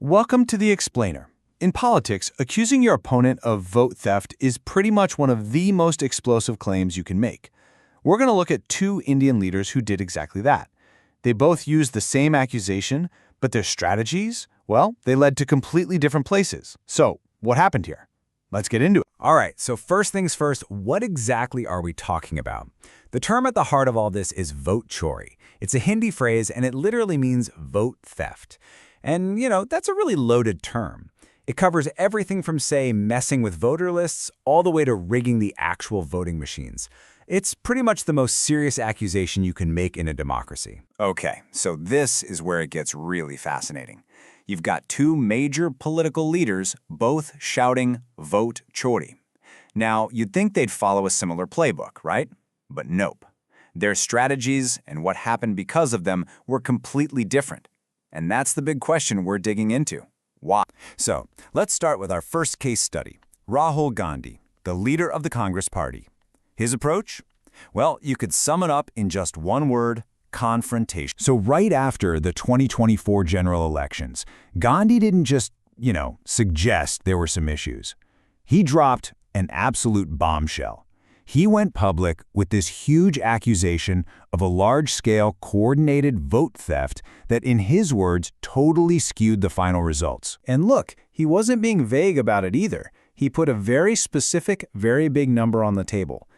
Welcome to The Explainer. In politics, accusing your opponent of vote theft is pretty much one of the most explosive claims you can make. We're going to look at two Indian leaders who did exactly that. They both used the same accusation, but their strategies, well, they led to completely different places. So, what happened here? Let's get into it. All right, so first things first, what exactly are we talking about? The term at the heart of all this is Vote Chori. It's a Hindi phrase, and it literally means vote theft. And, that's a really loaded term. It covers everything from, say, messing with voter lists all the way to rigging the actual voting machines. It's pretty much the most serious accusation you can make in a democracy. Okay, so this is where it gets really fascinating. You've got two major political leaders both shouting, "Vote Chori." Now, you'd think they'd follow a similar playbook, right? But nope. Their strategies and what happened because of them were completely different. And that's the big question we're digging into. Why? So, let's start with our first case study. Rahul Gandhi, the leader of the Congress Party. His approach? Well, you could sum it up in just one word: confrontation. So right after the 2024 general elections, Gandhi didn't just, suggest there were some issues. He dropped an absolute bombshell. He went public with this huge accusation of a large-scale coordinated vote theft that, in his words, totally skewed the final results. And look, he wasn't being vague about it either. He put a very specific, very big number on the table.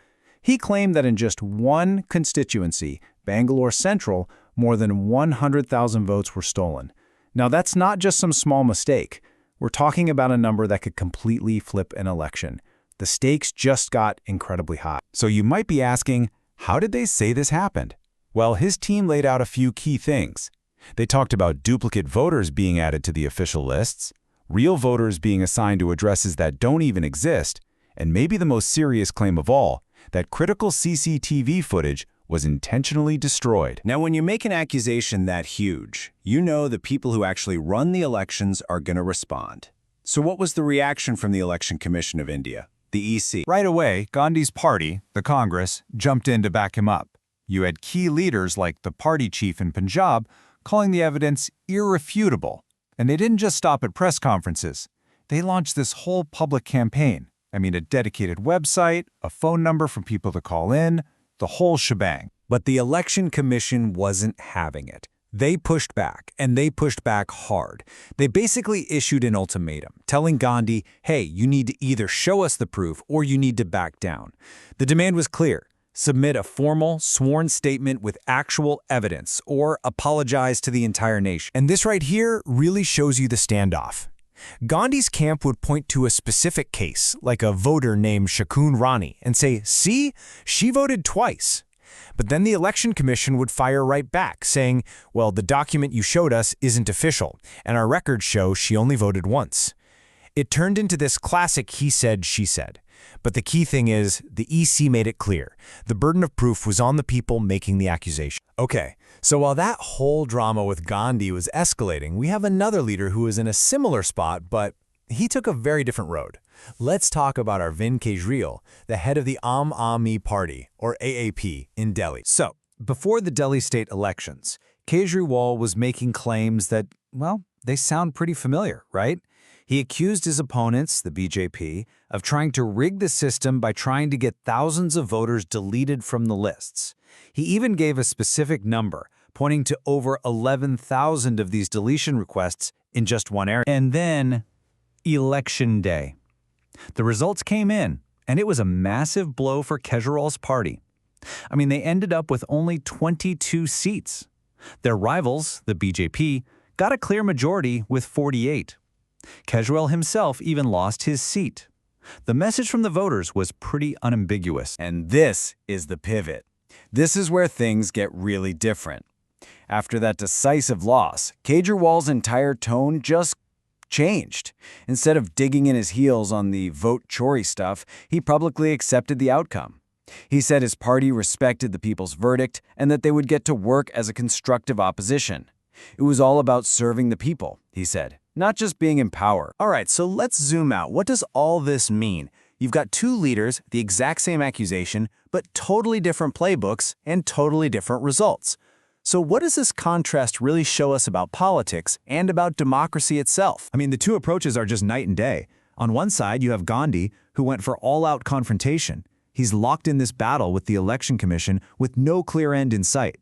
He claimed that in just one constituency, Bangalore Central, more than 100,000 votes were stolen. Now, that's not just some small mistake. We're talking about a number that could completely flip an election. The stakes just got incredibly high. So you might be asking, how did they say this happened? Well, his team laid out a few key things. They talked about duplicate voters being added to the official lists, real voters being assigned to addresses that don't even exist, and maybe the most serious claim of all, that critical CCTV footage was intentionally destroyed. Now, when you make an accusation that huge, you know the people who actually run the elections are going to respond. So what was the reaction from the Election Commission of India, the EC? Right away, Gandhi's party, the Congress, jumped in to back him up. You had key leaders like the party chief in Punjab calling the evidence irrefutable. And they didn't just stop at press conferences. They launched this whole public campaign. A dedicated website, a phone number for people to call in, the whole shebang. But the Election Commission wasn't having it. They pushed back, and they pushed back hard. They basically issued an ultimatum, telling Gandhi, hey, you need to either show us the proof or you need to back down. The demand was clear. Submit a formal, sworn statement with actual evidence, or apologize to the entire nation. And this right here really shows you the standoff. Gandhi's camp would point to a specific case, like a voter named Shakun Rani, and say, see, she voted twice. But then the Election Commission would fire right back, saying, well, the document you showed us isn't official, and our records show she only voted once. It turned into this classic he said, she said. But the key thing is, the EC made it clear. The burden of proof was on the people making the accusation. Okay, so while that whole drama with Gandhi was escalating, we have another leader who was in a similar spot, but he took a very different road. Let's talk about Arvind Kejriwal, the head of the Aam Aadmi Party, or AAP, in Delhi. So, before the Delhi state elections, Kejriwal was making claims that, well, they sound pretty familiar, right? He accused his opponents, the BJP, of trying to rig the system by trying to get thousands of voters deleted from the lists. He even gave a specific number, pointing to over 11,000 of these deletion requests in just one area. And then, Election Day. The results came in, and it was a massive blow for Kejriwal's party. They ended up with only 22 seats. Their rivals, the BJP, got a clear majority with 48. Kejriwal himself even lost his seat. The message from the voters was pretty unambiguous. And this is the pivot. This is where things get really different. After that decisive loss, Kejriwal's entire tone just changed. Instead of digging in his heels on the Vote Chori stuff, he publicly accepted the outcome. He said his party respected the people's verdict and that they would get to work as a constructive opposition. It was all about serving the people, he said, not just being in power. All right, so let's zoom out. What does all this mean? You've got two leaders, the exact same accusation, but totally different playbooks and totally different results. So what does this contrast really show us about politics and about democracy itself? I mean, the two approaches are just night and day. On one side, you have Gandhi, who went for all-out confrontation. He's locked in this battle with the Election Commission with no clear end in sight.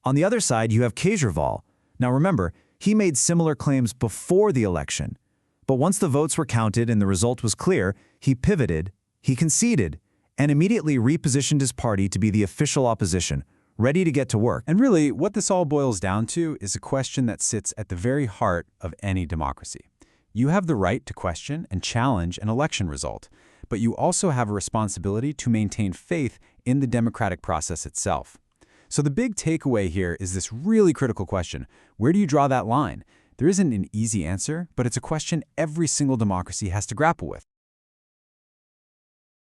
On the other side, you have Kejriwal. Now remember, he made similar claims before the election. But once the votes were counted and the result was clear, he pivoted, he conceded, and immediately repositioned his party to be the official opposition, ready to get to work. And really, what this all boils down to is a question that sits at the very heart of any democracy. You have the right to question and challenge an election result, but you also have a responsibility to maintain faith in the democratic process itself. So the big takeaway here is this really critical question: where do you draw that line? There isn't an easy answer, but it's a question every single democracy has to grapple with.